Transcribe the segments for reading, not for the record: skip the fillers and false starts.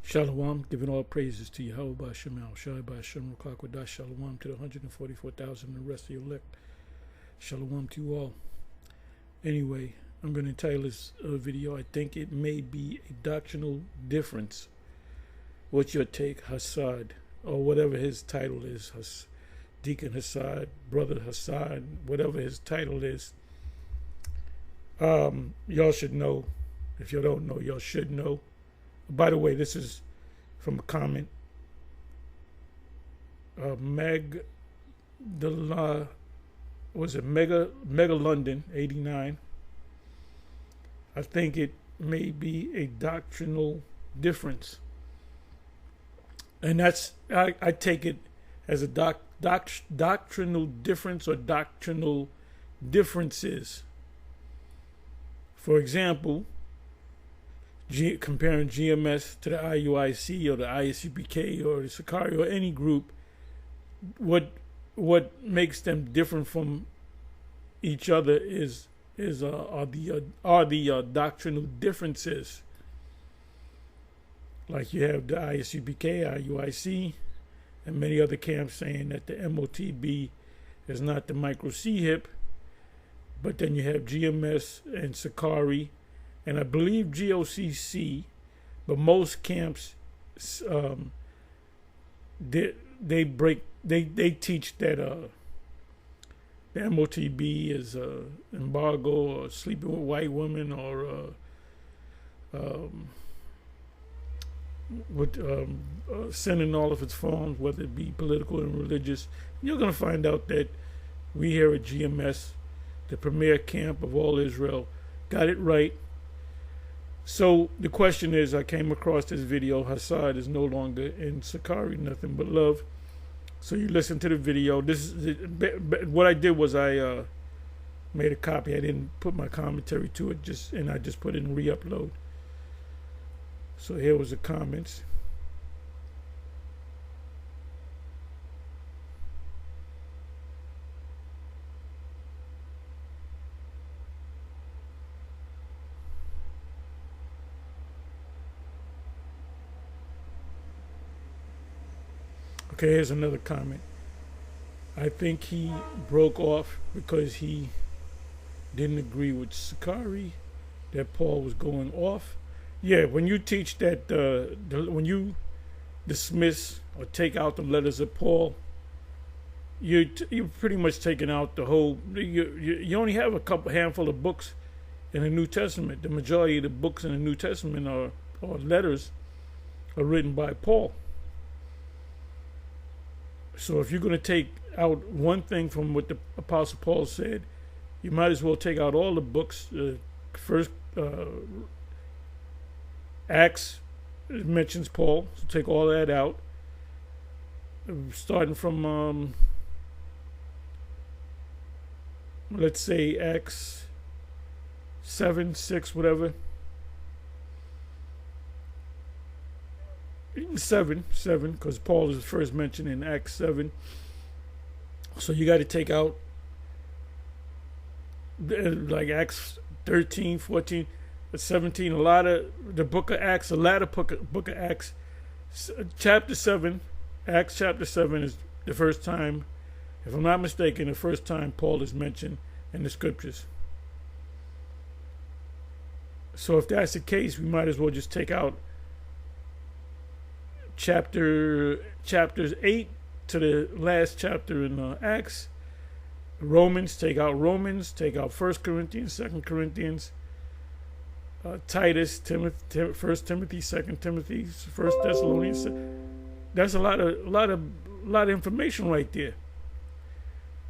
Shalom, giving all praises to Yahweh B'Shem Al Shai B'Shem Rukakwadash. Shalom to the 144,000 and the rest of your elect. Shalom to you all. Anyway, I'm going to title this video, I think it may be a doctrinal difference. What's your take, Hassad, or whatever his title is, Deacon Hassad, Brother Hassad, whatever his title is. Y'all should know. If you don't know, y'all should know. By the way, this is from a comment. Mega London 89. I think it may be a doctrinal difference, and that's I take it as a doctrinal difference or doctrinal differences. For example, comparing GMS to the IUIC or the ISUPK or the Sakari or any group, what makes them different from each other are the doctrinal differences. Like you have the ISUPK, IUIC, and many other camps saying that the MOTB is not the micro C hip, but then you have GMS and Sakari, and I believe GOCC, but most camps they teach that the MOTB is embargo or sleeping with white women or sin in all of its forms, whether it be political and religious. You're going to find out that we here at GMS, the premier camp of all Israel, got it right. So the question is, I came across this video. Hassad is no longer in Sakari, nothing but love. So you listen to the video. This is what I did was I made a copy. I didn't put my commentary to it, I just put it in re-upload. So here was the comments. Okay, here's another comment. I think he broke off because he didn't agree with Sakari, that Paul was going off. Yeah, when you teach that, when you dismiss or take out the letters of Paul, you're pretty much taking out the whole. You only have a handful of books in the New Testament. The majority of the books in the New Testament or letters are written by Paul. So if you're going to take out one thing from what the Apostle Paul said, you might as well take out all the books. First, Acts mentions Paul, so take all that out. Starting from, let's say, Acts 7, 6, whatever. 7, because Paul is first mentioned in Acts 7. So you got to take out like Acts 13, 14, 17. A lot of the book of Acts, a lot of book of Acts, chapter 7. Acts chapter 7 is the first time, if I'm not mistaken, the first time Paul is mentioned in the scriptures. So if that's the case, we might as well just take out chapters 8 to the last chapter in Acts. Romans, take out 1 Corinthians, 2 Corinthians, Titus, 1 Timothy, 2 Timothy, 1 Thessalonians. That's a lot of information right there.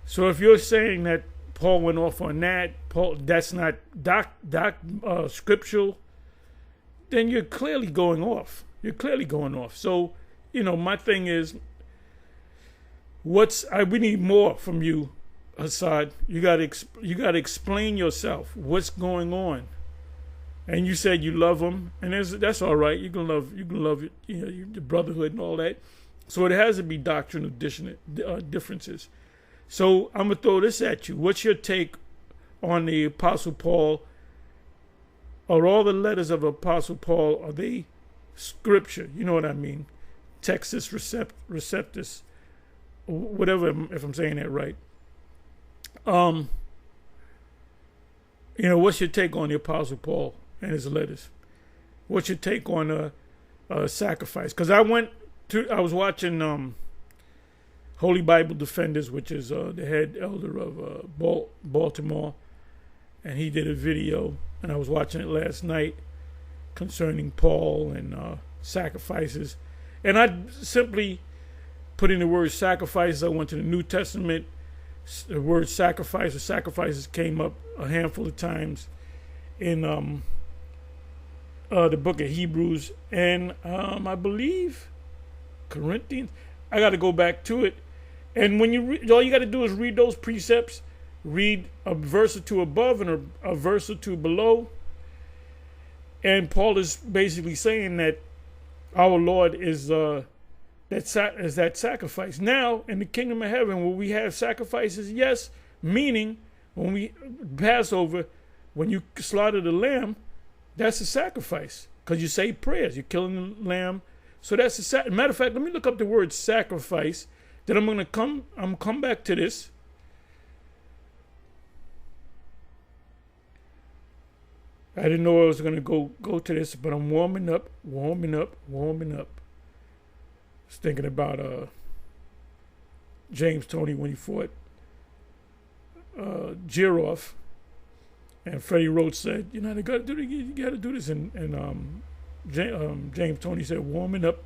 So if you're saying that Paul went off on that, that's not scriptural, then you're clearly going off. So, my thing is, we need more from you, Hassad. You got to explain yourself. What's going on? And you said you love them, and that's all right. You can love the brotherhood and all that. So it has to be doctrinal differences. So I'm gonna throw this at you. What's your take on the Apostle Paul? Are all the letters of Apostle Paul, are they scripture. You know what I mean? Textus receptus, whatever, if I'm saying that right. What's your take on the Apostle Paul and his letters? What's your take on sacrifice? Because I was watching Holy Bible Defenders, which is the head elder of Baltimore, and he did a video, and I was watching it last night concerning Paul and sacrifices. And I simply put in the word sacrifices. I went to the New Testament. The word sacrifice or sacrifices came up a handful of times in the book of Hebrews and I believe Corinthians. I got to go back to it. And when you read, all you got to do is read those precepts, read a verse or two above and a verse or two below. And Paul is basically saying that our Lord is that sacrifice. Now, in the kingdom of heaven, will we have sacrifices? Yes, meaning when we Passover, when you slaughter the lamb, that's a sacrifice because you say prayers. You're killing the lamb, so that's a sacrifice. Matter of fact, let me look up the word sacrifice. Then I'm come back to this. I didn't know I was going to go to this, but I'm warming up. I was thinking about James Toney when he fought Giroff, and Freddie Roach said, you got to do this, and James Toney said, warming up.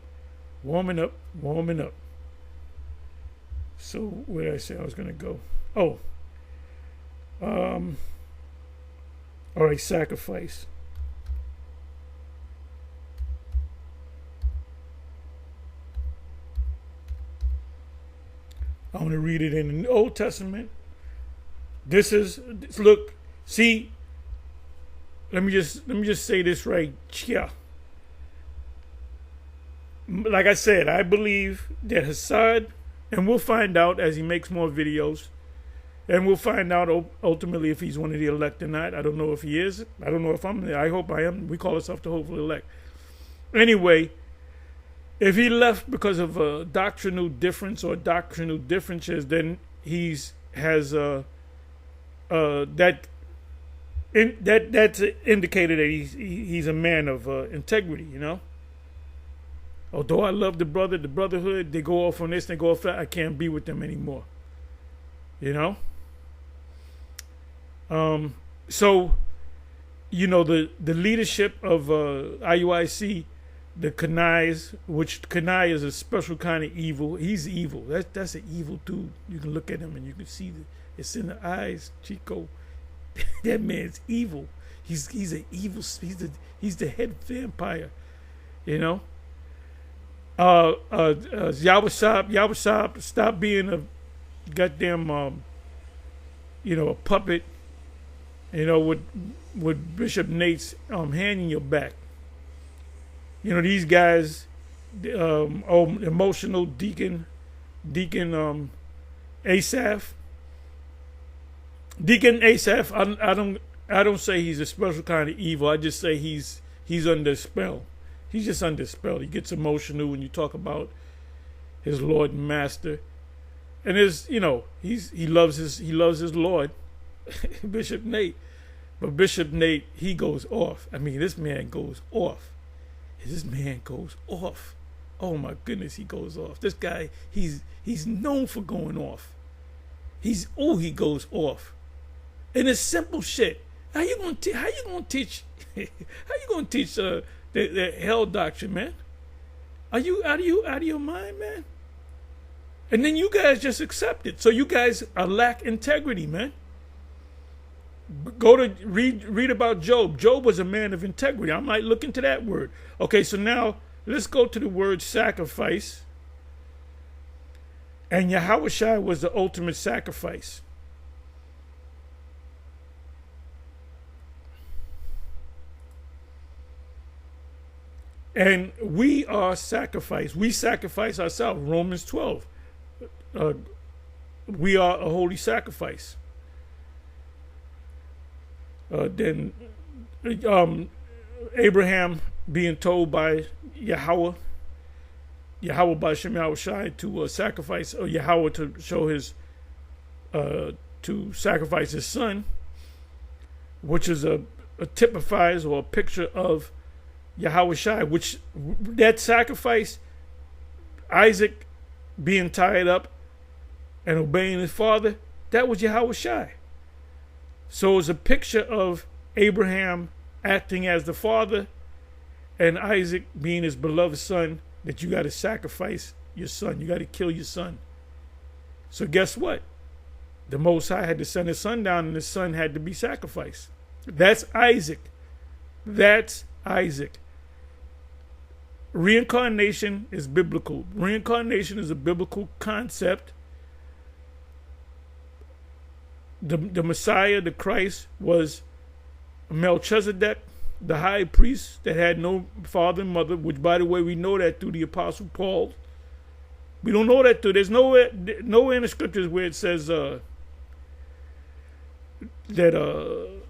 So where did I say I was going to go? Oh, all right, sacrifice. I want to read it in the Old Testament. Look, see, let me just say this right here. Like I said, I believe that Hassad, and we'll find out as he makes more videos, and we'll find out ultimately if he's one of the elect or not. I don't know if he is. I don't know if I'm there. I hope I am. We call ourselves the hopeful elect. Anyway, if he left because of a doctrinal difference or doctrinal differences, then that's indicated that he's a man of integrity, Although I love the brotherhood, they go off on this, they go off that, I can't be with them anymore. So, the leadership of IUIC, the Kanais, which Kanai is a special kind of evil. He's evil. That's an evil dude. You can look at him and you can see it's in the eyes, Chico. That man's evil. He's an evil. He's the head vampire. Yawasab, stop being a goddamn a puppet. With Bishop Nate's hand in your back. These guys, emotional Deacon Asaph. Deacon Asaph, I don't say he's a special kind of evil. I just say he's under spell. He's just under spell. He gets emotional when you talk about his Lord and Master. And he loves his Lord, Bishop Nate. But Bishop Nate, he goes off. I mean, this man goes off. Oh my goodness, he goes off. This guy, he's known for going off. He goes off. And it's simple shit. How you gonna teach the hell doctrine, man? Are you out of your mind, man? And then you guys just accept it. So you guys lack integrity, man. Go to read about Job. Job was a man of integrity. I might look into that word. Okay, so now let's go to the word sacrifice. And Yahushua was the ultimate sacrifice. And we are sacrificed. We sacrifice ourselves. Romans 12. We are a holy sacrifice. Then Abraham being told by Yahweh by Shem Yahushai to sacrifice, or Yahweh to show his, to sacrifice his son, which is a typifies or a picture of Yahushai, which that sacrifice, Isaac being tied up and obeying his father, that was Yahushai. So it's a picture of Abraham acting as the father and Isaac being his beloved son, that you got to sacrifice your son. You got to kill your son. So guess what? The Most High had to send his son down, and his son had to be sacrificed. That's Isaac. That's Isaac. Reincarnation is biblical. Reincarnation is a biblical concept. The Messiah, the Christ, was Melchizedek, the high priest that had no father and mother, which, by the way, we know that through the Apostle Paul. We don't know that through. There's nowhere in the scriptures where it says that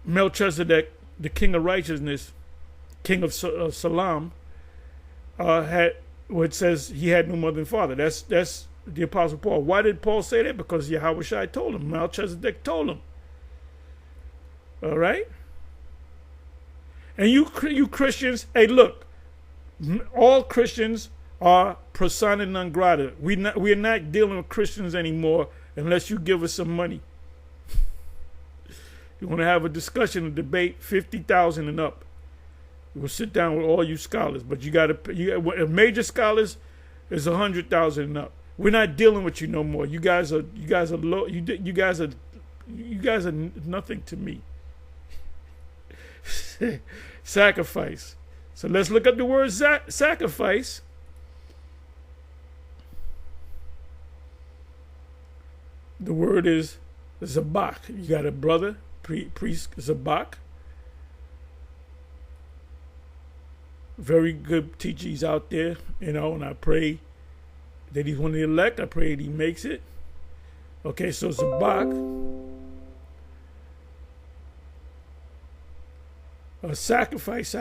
Melchizedek, the king of righteousness, king of Salam, had, where it says he had no mother and father. That's the Apostle Paul. Why did Paul say that? Because Yahushua told him. Melchizedek told him. All right? And you Christians, hey, look, all Christians are persona non grata. We are not dealing with Christians anymore unless you give us some money. You want to have a discussion, a debate, 50,000 and up. We'll sit down with all you scholars, but you got to. Major scholars is 100,000 and up. We're not dealing with you no more. You guys are low. You guys are nothing to me. Sacrifice. So let's look up the word sacrifice. The word is zabak. You got a brother, priest zabak. Very good teacher. He's out there, and I pray that he's one of the elect. I pray that he makes it. Okay, so zabak. A sacrifice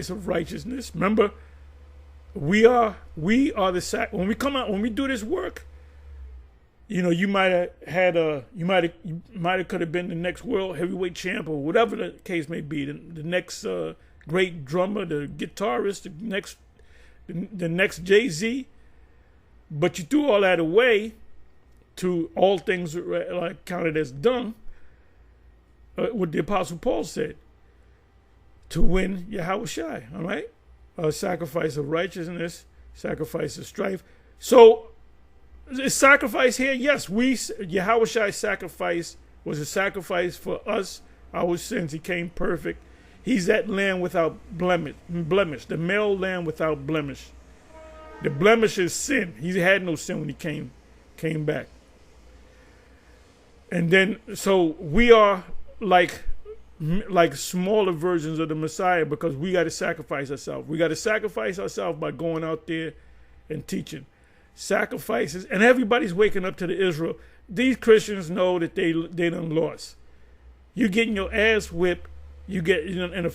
of righteousness. Remember, we are the when we come out, when we do this work, you might have had could have been the next world heavyweight champ, or whatever the case may be, the next great drummer, the guitarist, the next Jay-Z, but you threw all that away. To all things like counted as dung, what the Apostle Paul said, to win Yahushai, all right? A sacrifice of righteousness, sacrifice of strife. So, is sacrifice here? Yes, Yahushai's sacrifice was a sacrifice for us, our sins. He came perfect. He's that lamb without blemish, the male lamb without blemish. The blemish is sin. He had no sin when he came back. And then, so we are like smaller versions of the Messiah, because we got to sacrifice ourselves. We got to sacrifice ourselves by going out there and teaching. Sacrifices, and everybody's waking up to the Israel. These Christians know that they done lost. You getting your ass whipped. You get in a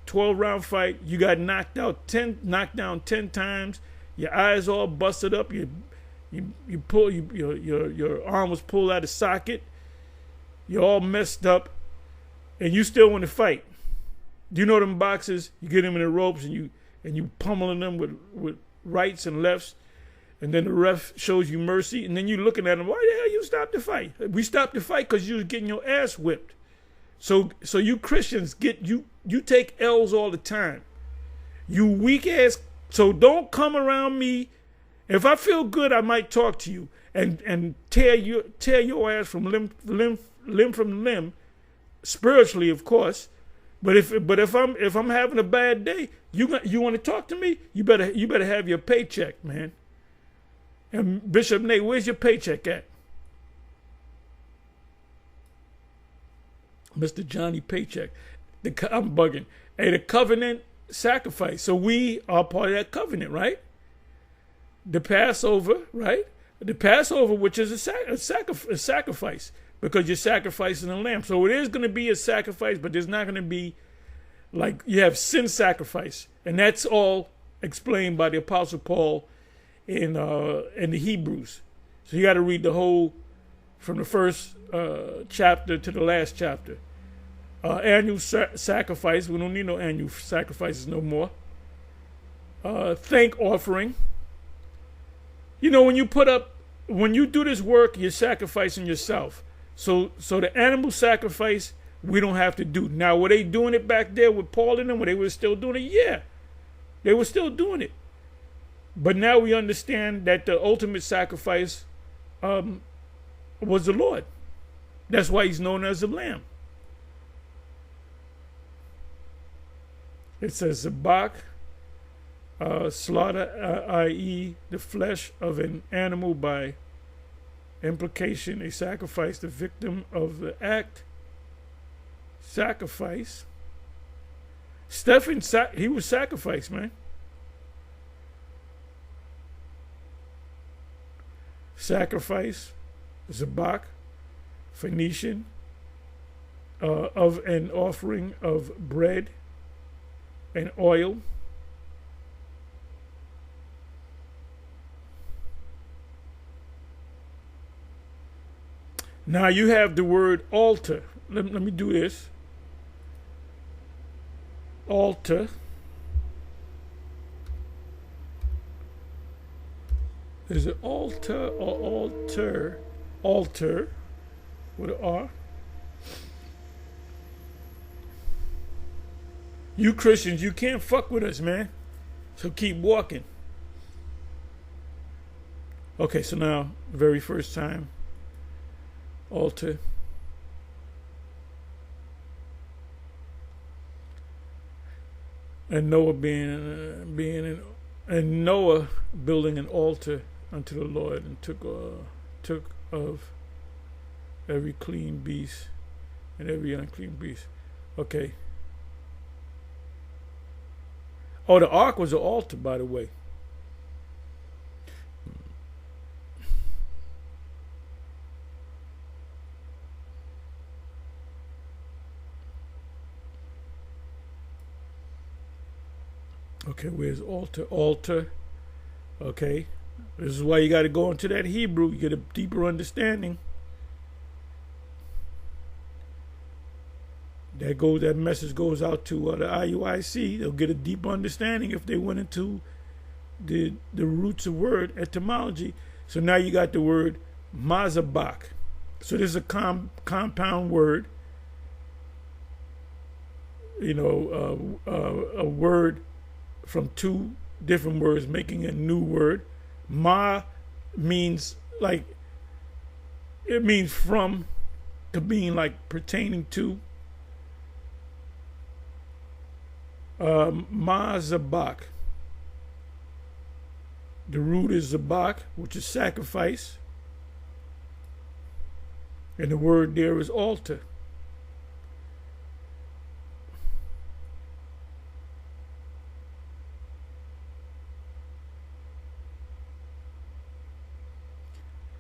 12-round fight. You got knocked down 10 times. Your eyes all busted up. You pull your arm was pulled out of socket. You're all messed up, and you still want to fight. Do you know them boxers? You get them in the ropes, and you pummeling them with rights and lefts, and then the ref shows you mercy, and then you looking at them. Why the hell you stopped the fight? We stopped the fight because you was getting your ass whipped. So you Christians you take L's all the time. You weak ass. So don't come around me. If I feel good, I might talk to you and tear your ass from limb from limb, spiritually, of course. But if I'm having a bad day, you want to talk to me? You better have your paycheck, man. And Bishop Nate, where's your paycheck at? Mr. Johnny Paycheck. I'm bugging. Hey, the covenant sacrifice. So we are part of that covenant, right? The Passover, right? The Passover, which is a sacrifice, because you're sacrificing a lamb. So it is going to be a sacrifice, but there's not going to be Like you have sin sacrifice, and that's all explained by the Apostle Paul in the Hebrews. So you got to read the whole, from the first chapter to the last chapter. Annual sacrifice. We don't need no annual sacrifices no more. Thank offering. You know, when you do this work, you're sacrificing yourself. So the animal sacrifice, we don't have to do. Now, were they doing it back there with Paul and them? Were they still doing it? Yeah, they were still doing it. But now we understand that the ultimate sacrifice was the Lord. That's why he's known as the Lamb. It says zabak, slaughter, i.e. the flesh of an animal, by implication a sacrifice, the victim of the act. Sacrifice. Stephen, he was sacrificed, man. Sacrifice, zabak, Phoenician, of an offering of bread and oil. Now you have the word altar. Let me do this. Altar. Is it altar or altar? Altar with an R. You Christians, you can't fuck with us, man. So keep walking. Okay, so now, very first time. Altar. And Noah Noah building an altar unto the Lord, and took of every clean beast and every unclean beast. Okay. Oh, the ark was an altar, by the way. Okay, where's altar? Altar. Okay. This is why you got to go into that Hebrew. You get a deeper understanding. That message goes out to the IUIC. They'll get a deeper understanding if they went into the roots of word etymology. So now you got the word mazabak. So this is a compound word. You know, a word from two different words making a new word. Ma means like, it means from, to being like pertaining to. Ma zabak. The root is zabak, which is sacrifice. And the word there is altar.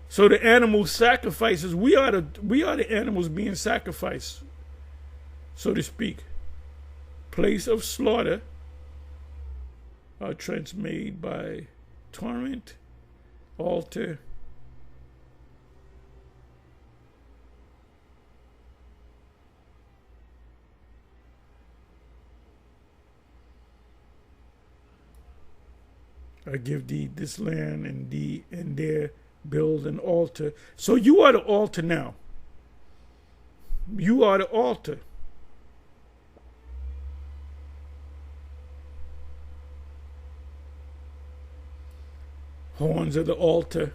So the animal sacrifices, we are the animals being sacrificed, so to speak. Place of slaughter, transmade by torrent, altar. I give thee this land, and there build an altar. So you are the altar now. You are the altar. Horns of the altar.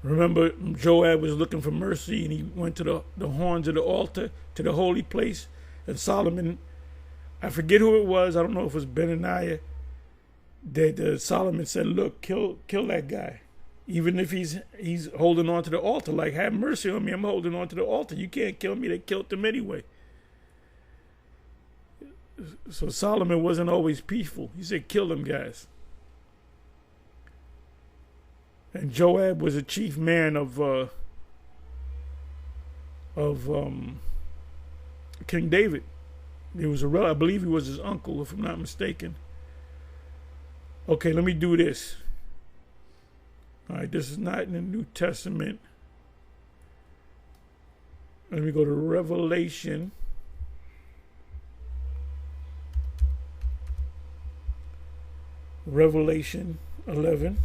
Remember, Joab was looking for mercy, and he went to the horns of the altar, to the holy place. And Solomon, I forget who it was, I don't know if it was Benaniah, that Solomon said, look, kill that guy. Even if he's holding on to the altar, like, have mercy on me, I'm holding on to the altar. You can't kill me. They killed him anyway. So Solomon wasn't always peaceful. He said, kill them guys. And Joab was a chief man of King David. He was I believe he was his uncle, if I'm not mistaken. Okay, let me do this. All right, this is not in the New Testament. Let me go to Revelation. Revelation 11.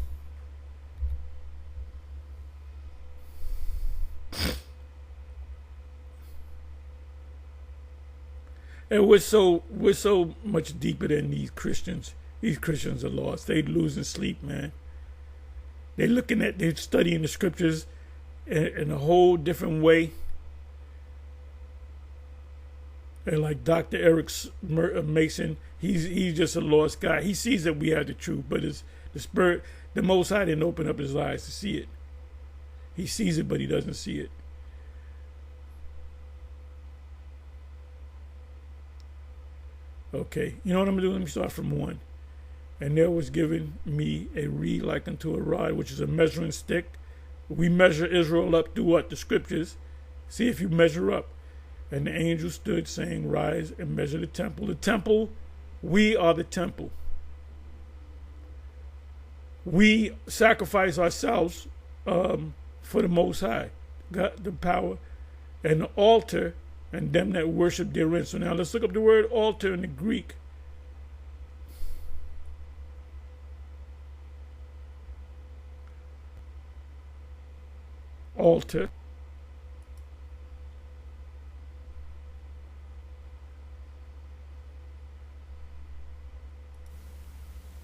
And we're so much deeper than these Christians. These Christians are lost. They losing sleep, man. They're studying the scriptures in a whole different way. And like Dr. Eric Mason, he's just a lost guy. He sees that we have the truth, but it's the Spirit, the Most High didn't open up his eyes to see it. He sees it, but he doesn't see it. Okay, you know what I'm going to do? Let me start from 1. And there was given me a reed like unto a rod, which is a measuring stick. We measure Israel up through what? The scriptures. See if you measure up. And the angel stood, saying, Rise and measure the temple. The temple, we are the temple. We sacrifice ourselves for the Most High, God, the power, and the altar, and them that worship therein. So now let's look up the word altar in the Greek. Altar.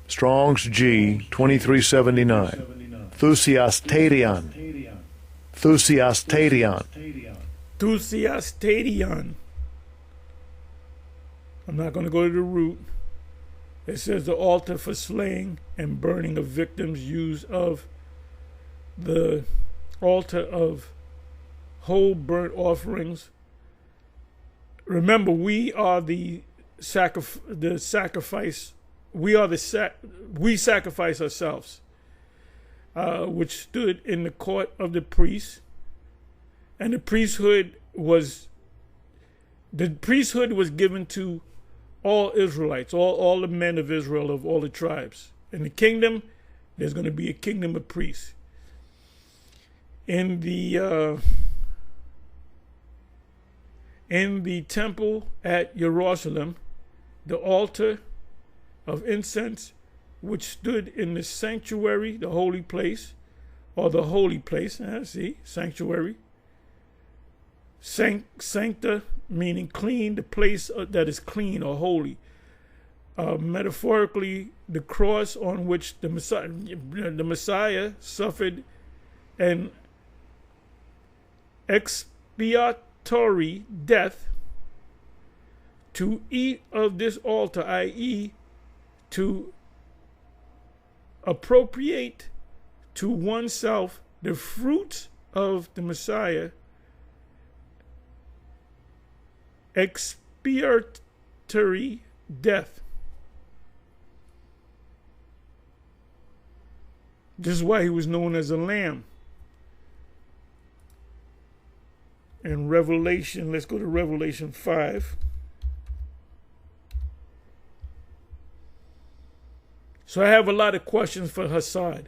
Strong's G 2379. Thusiastadion. Thusiastadion. Thusiastadion. I'm not going to go to the root. It says the altar for slaying and burning of victims, used of the altar of whole burnt offerings. Remember, we are the sacrifice. We sacrifice ourselves, which stood in the court of the priests, and the priesthood was given to all Israelites, all the men of Israel of all the tribes. In the kingdom, there's going to be a kingdom of priests. In the temple at Jerusalem, the altar of incense, which stood in the sanctuary, the holy place, or the holy place. See, sanctuary. Sancta, meaning clean, the place that is clean or holy. Metaphorically, the cross on which the Messiah suffered an expiatory death. To eat of this altar, i.e., to appropriate to oneself the fruits of the Messiah, expiatory death. This is why he was known as a lamb. In Revelation, let's go to Revelation 5. So I have a lot of questions for Hassad.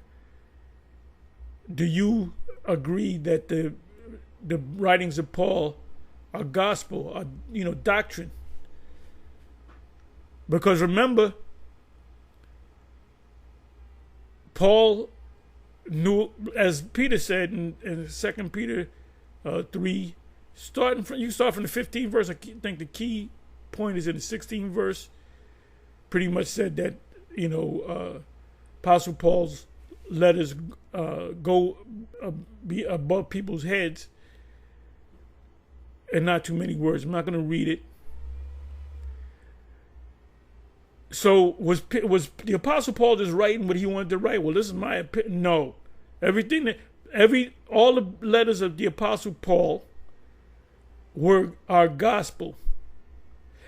Do you agree that the writings of Paul are gospel, are doctrine? Because remember, Paul knew, as Peter said in 2 Peter 3, you start from the 15th verse. I think the key point is in the 16th verse. Pretty much said that Apostle Paul's letters go be above people's heads, and not too many words. I'm not going to read it. So was the Apostle Paul just writing what he wanted to write? Well, this is my opinion. No, all the letters of the Apostle Paul are gospel,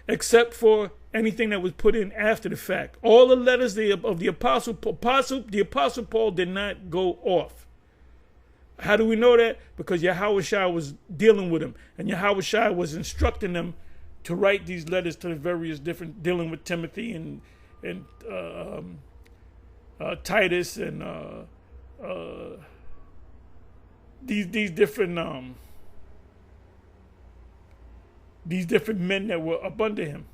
except for anything that was put in after the fact. All the letters of the Apostle Paul did not go off. How do we know that? Because Yahushua was dealing with him, and Yahushua was instructing them to write these letters to the various different, dealing with Timothy and Titus and these different men that were up under him.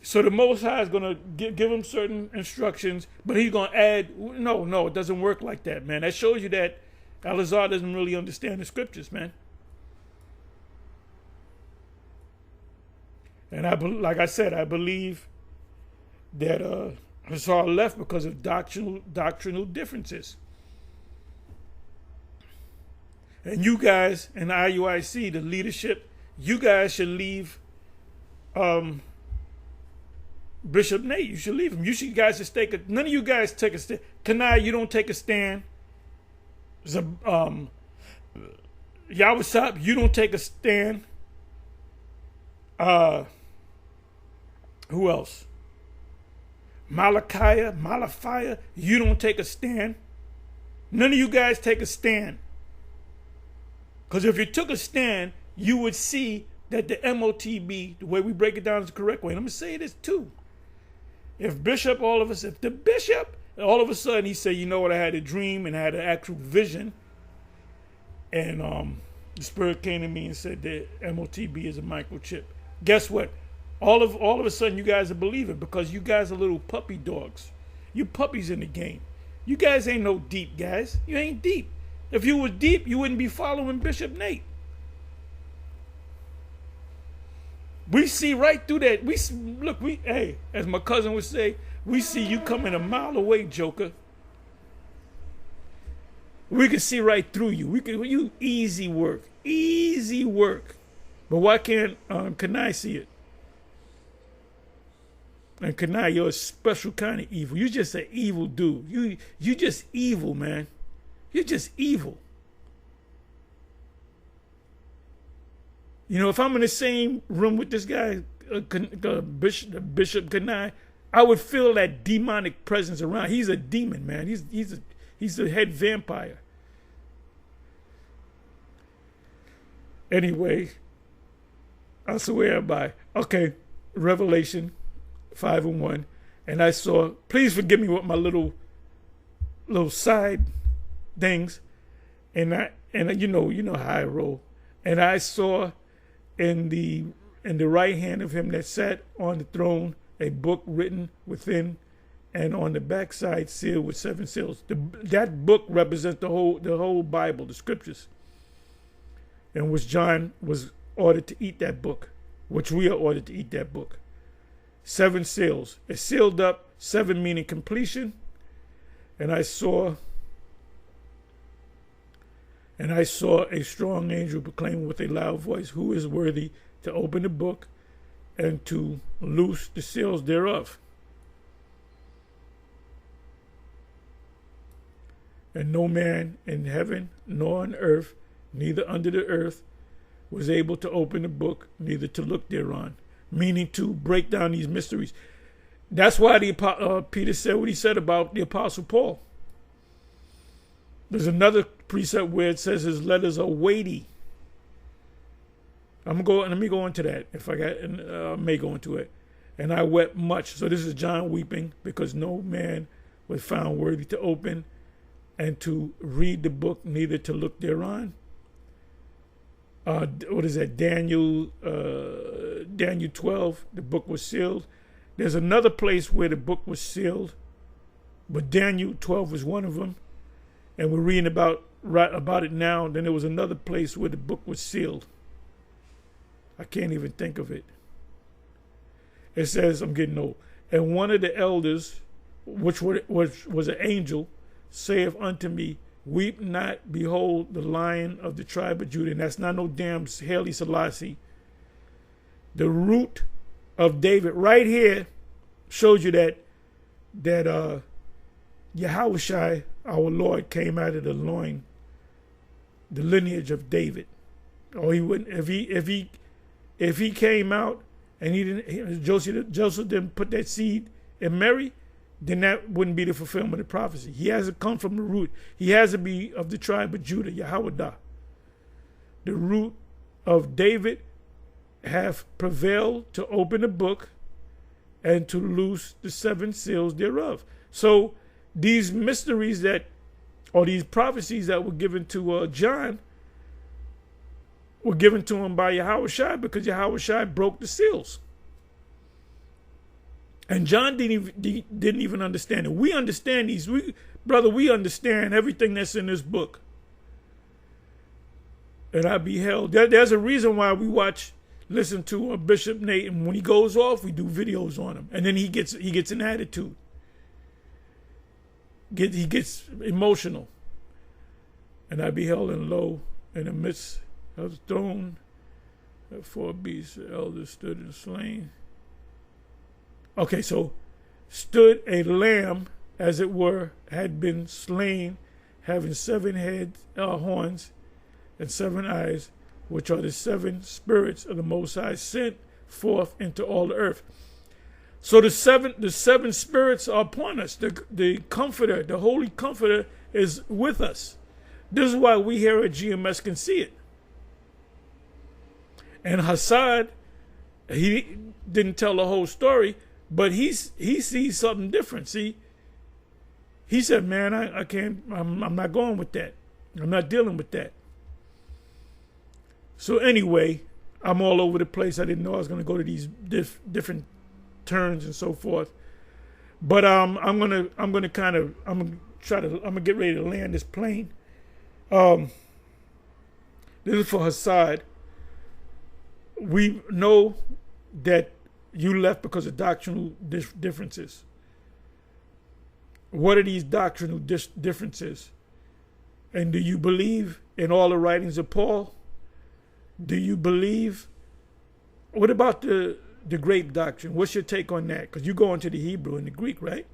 So the Most High is going to give him certain instructions, but he's going to add. No, it doesn't work like that, man. That shows you that Hassad doesn't really understand the scriptures, man. And like I said, I believe that Hassad left because of doctrinal differences. And you guys in IUIC, the leadership, you guys should leave Bishop Nate. You should leave him. You guys should take none of you guys take a stand. Kanai, you don't take a stand. Yawasop, you don't take a stand. Who else? Malachiah, you don't take a stand. None of you guys take a stand. Because if you took a stand, you would see that the MOTB, the way we break it down is the correct way. And I'm going to say this too. If the bishop all of a sudden he said, you know what, I had a dream and I had an actual vision. And the spirit came to me and said that MOTB is a microchip. Guess what? All of a sudden you guys are believing because you guys are little puppy dogs. You puppies in the game. You guys ain't no deep guys. You ain't deep. If you was deep, you wouldn't be following Bishop Nate. We see right through that. Hey, as my cousin would say, we see you coming a mile away, Joker. We can see right through you. You easy work. But why can't Kanai see it? And Kanai, you're a special kind of evil. You're just an evil dude. You just evil, man. You're just evil. You know, if I'm in the same room with this guy, Bishop Kanai, I would feel that demonic presence around. He's a demon, man. He's a head vampire. Anyway, I swear by. Okay, Revelation 5:1, and I saw. Please forgive me with my little side things, and you know how I roll. And I saw in the right hand of him that sat on the throne a book written within, and on the backside sealed with 7 seals. That book represents the whole Bible, the scriptures, in which John was ordered to eat that book, which we are ordered to eat that book. 7 seals. It's sealed up. 7 meaning completion. And I saw a strong angel proclaiming with a loud voice, who is worthy to open the book and to loose the seals thereof? And no man in heaven nor on earth, neither under the earth, was able to open the book, neither to look thereon. Meaning to break down these mysteries. That's why Peter said what he said about the Apostle Paul. There's another precept where it says his letters are weighty. Let me go into that. I may go into it. And I wept much. So this is John weeping because no man was found worthy to open and to read the book, neither to look thereon. What is that? Daniel 12, the book was sealed. There's another place where the book was sealed, but Daniel 12 was one of them. And we're reading about it now. Then there was another place where the book was sealed. I can't even think of it. It says, I'm getting old. And one of the elders, which was an angel, saith unto me, weep not, behold, the Lion of the tribe of Judah. And that's not no damn Haile Selassie. The root of David right here shows you that Yahushua, our Lord, came out of the lineage of David. Or he wouldn't if he came out and Joseph didn't put that seed in Mary, then that wouldn't be the fulfillment of prophecy. He has to come from the root. He has to be of the tribe of Judah, Yahweh. The root of David hath prevailed to open the book and to loose the 7 seals thereof. So these mysteries that, or these prophecies that were given to John, were given to him by Yahushua, because Yahushua broke the seals. And John didn't even understand it. We understand these. We understand everything that's in this book. And I beheld. There's a reason why we listen to Bishop Nate, and when he goes off, we do videos on him. And then he gets an attitude. He gets emotional. And I beheld, and lo, in the midst of the throne, 4 beasts, the elders stood and slain. Okay, so stood a lamb, as it were, had been slain, having 7 horns and 7 eyes, which are the 7 spirits of the Most High sent forth into all the earth. So the seven spirits are upon us. The Comforter, the Holy Comforter, is with us. This is why we here at GMS can see it. And Hassad, he didn't tell the whole story, but he sees something different. See, he said, "Man, I can't. I'm not going with that. I'm not dealing with that." So anyway, I'm all over the place. I didn't know I was going to go to these different turns and so forth. But I'm gonna get ready to land this plane. This is for Hassad. We know that you left because of doctrinal differences. What are these doctrinal differences? And do you believe in all the writings of Paul? Do you believe? What about the grape doctrine? What's your take on that? Because you go into the Hebrew and the Greek, right?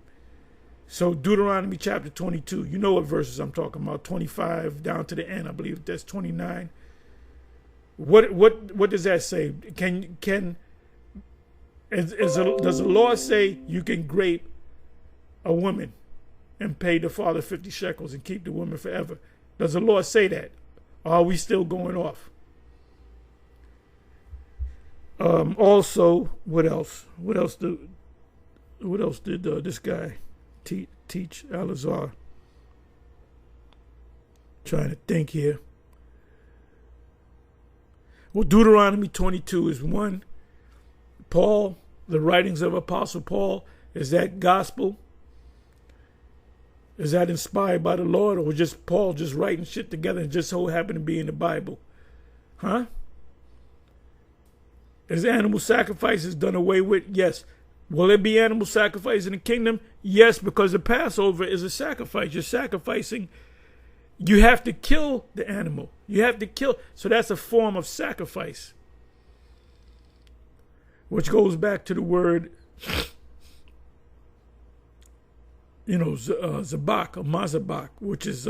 So Deuteronomy chapter 22. You know what verses I'm talking about? 25 down to the end. I believe that's 29. What does that say? Does the law say you can grape a woman and pay the father 50 shekels and keep the woman forever? Does the law say that? Or are we still going off? Also, what else? What else did this guy teach Al-Azhar? Trying to think here. Well, Deuteronomy 22 is one. Paul, the writings of Apostle Paul, is that gospel? Is that inspired by the Lord, or just Paul just writing shit together and just so happened to be in the Bible? Huh? Is animal sacrifices done away with? Yes. Will there be animal sacrifice in the kingdom? Yes, because the Passover is a sacrifice. You're sacrificing. You have to kill the animal. You have to kill. So that's a form of sacrifice. Which goes back to the word, zabak or mazabak, which is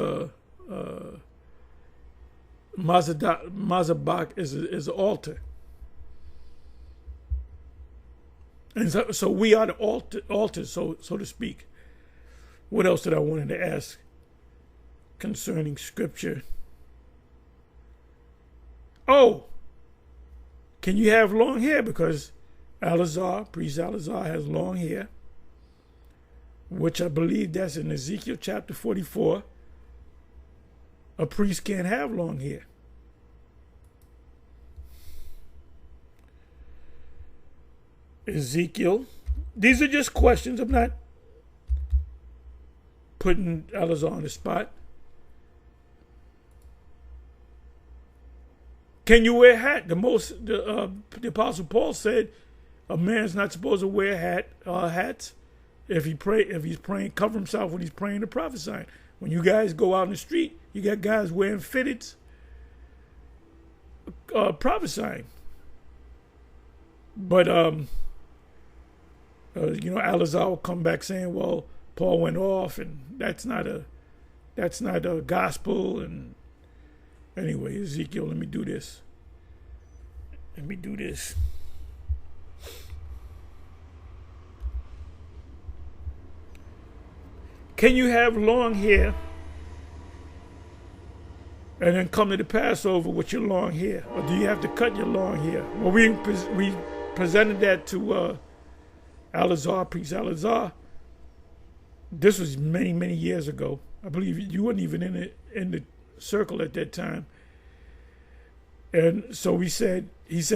mazabak is an altar. And so we are the altar, so to speak. What else did I wanted to ask concerning scripture? Oh, can you have long hair? Because priest Al-Azhar has long hair, which I believe that's in Ezekiel chapter 44. A priest can't have long hair. Ezekiel. These are just questions. I'm not putting Al-Azhar on the spot. Can you wear a hat? The Apostle Paul said a man's not supposed to wear hats if he's praying, cover himself when he's praying or prophesying. When you guys go out in the street, you got guys wearing fitteds, prophesying. But Al-Azhar will come back saying, "Well, Paul went off, and that's not a gospel." And anyway, Ezekiel, let me do this. Can you have long hair and then come to the Passover with your long hair? Or do you have to cut your long hair? Well, we presented that to Alazar, Priest Alazar. This was many, many years ago. I believe you weren't even in the circle at that time. And so he said,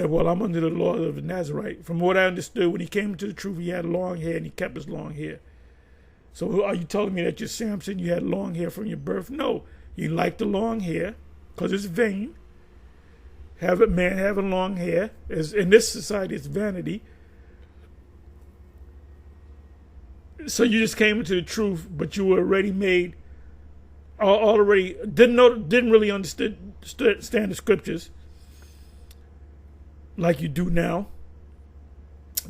well, I'm under the law of the Nazarite. From what I understood, when he came into the truth, he had long hair and he kept his long hair. So are you telling me that you're Samson, you had long hair from your birth? No, you like the long hair because it's vain. Man having long hair, is in this society, it's vanity. So you just came into the truth, but you were already made, already didn't really understand the scriptures like you do now.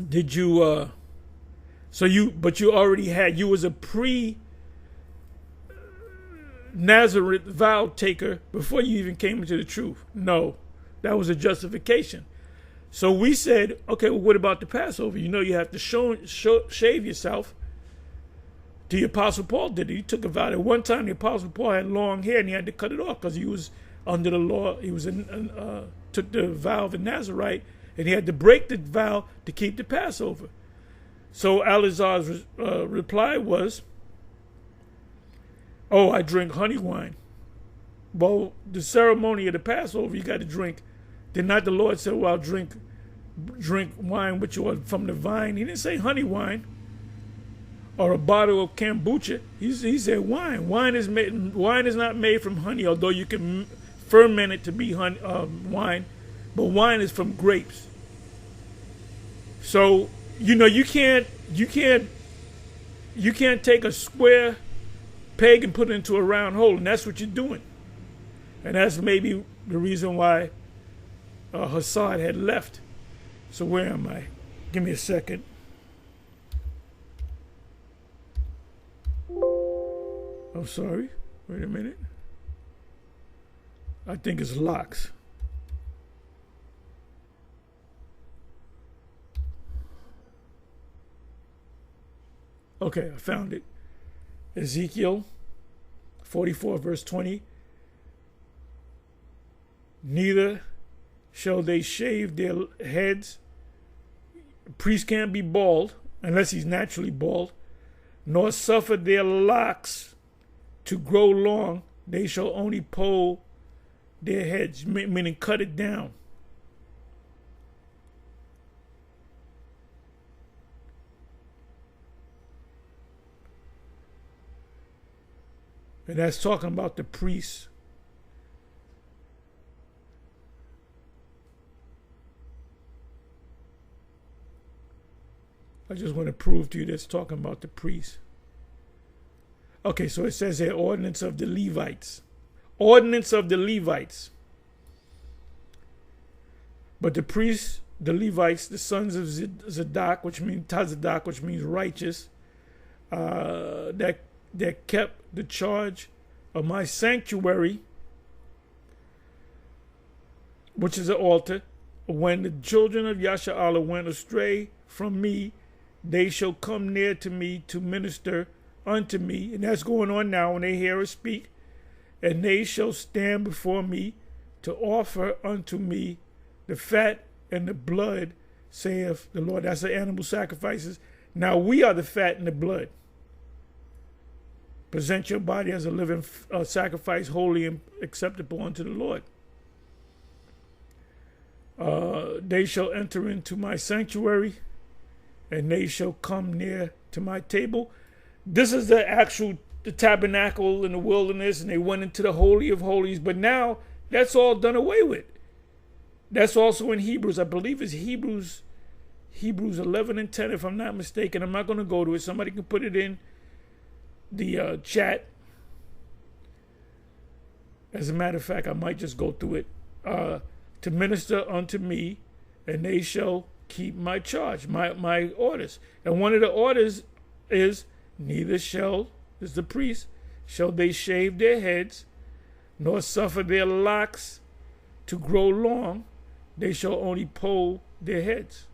Did you? But you already had. You was a pre-Nazareth vow taker before you even came into the truth. No, that was a justification. So we said, okay, well, what about the Passover? You know, you have to shave yourself. The Apostle Paul did it. He took a vow. At one time, the Apostle Paul had long hair and he had to cut it off because he was under the law. He was took the vow of a Nazarite and he had to break the vow to keep the Passover. So Alazar's reply was, "Oh, I drink honey wine." Well, the ceremony of the Passover, you got to drink. Did not the Lord say, "Well, I'll drink wine which was from the vine"? He didn't say honey wine or a bottle of kombucha. He said wine. Wine is not made from honey, although you can ferment it to be wine. But wine is from grapes. So you know you can't take a square peg and put it into a round hole, and that's what you're doing. And that's maybe the reason why Hassad had left. So where am I? Give me a second. I'm sorry. Wait a minute. I think it's locks. Okay, I found it. Ezekiel 44, verse 20. Neither shall they shave their heads. A priest can't be bald unless he's naturally bald, nor suffer their locks to grow long. They shall only poll their heads, meaning cut it down. And that's talking about the priests. I just want to prove to you that's talking about the priests. Okay, so it says here, ordinance of the Levites. Ordinance of the Levites. But the priests, the Levites, the sons of Zadok, which means Tazadok, which means righteous, that kept the charge of my sanctuary, which is an altar. When the children of Yasha'Allah went astray from me, they shall come near to me to minister unto me. And that's going on now when they hear us speak. And they shall stand before me to offer unto me the fat and the blood, saith the Lord. That's the animal sacrifices. Now we are the fat and the blood. Present your body as a living sacrifice, holy and acceptable unto the Lord. They shall enter into my sanctuary, and they shall come near to my table. This is the tabernacle in the wilderness, and they went into the Holy of Holies. But now that's all done away with. That's also in Hebrews. I believe it's Hebrews 11 and 10, if I'm not mistaken. I'm not going to go to it. Somebody can put it in the chat. As a matter of fact, I might just go through it. To minister unto me, and they shall keep my charge, my orders. And one of the orders is, neither shall, is the priest, shall they shave their heads, nor suffer their locks to grow long. They shall only poll their heads.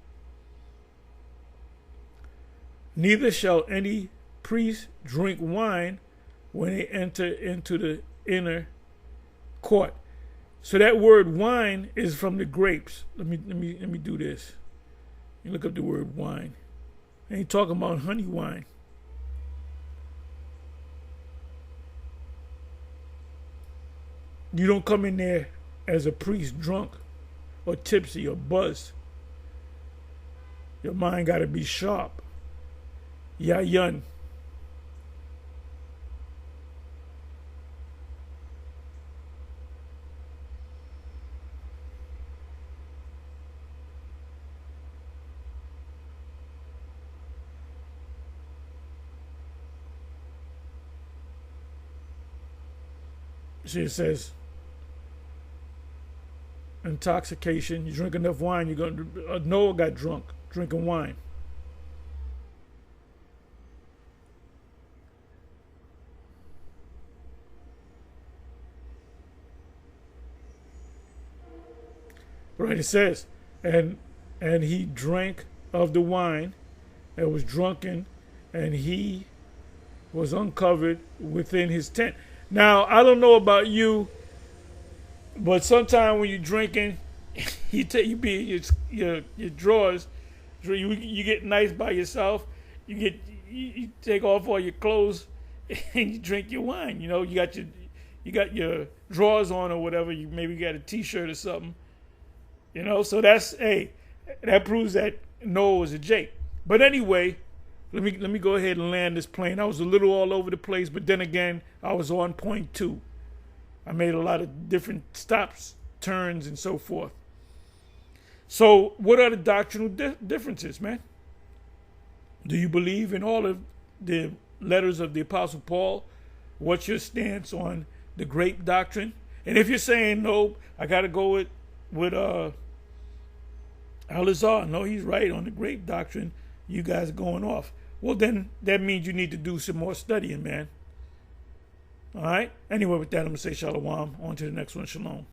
Neither shall any priest drink wine when they enter into the inner caught. So that word wine is from the grapes. Let me do this. You look up the word wine. I ain't talking about honey wine. You don't come in there as a priest drunk or tipsy or buzzed. Your mind got to be sharp. Yun. See, it says intoxication. You drink enough wine, you're going to. Noah got drunk drinking wine. Right, it says, and he drank of the wine and was drunken, and he was uncovered within his tent. Now, I don't know about you, but sometimes when you're drinking, you be in your drawers, you get nice by yourself. You take off all your clothes and you drink your wine. You know, you got your drawers on or whatever. You maybe got a T-shirt or something. You know, so that proves that Noah was a Jake. But anyway, let me go ahead and land this plane. I was a little all over the place, but then again, I was on point 2. I made a lot of different stops, turns, and so forth. So what are the doctrinal differences, man? Do you believe in all of the letters of the Apostle Paul? What's your stance on the grape doctrine? And if you're saying, no, I got to go with Al-Azhar, no, he's right on the grape doctrine, you guys are going off. Well, then that means you need to do some more studying, man. All right? Anyway, with that, I'm going to say shalom. On to the next one. Shalom.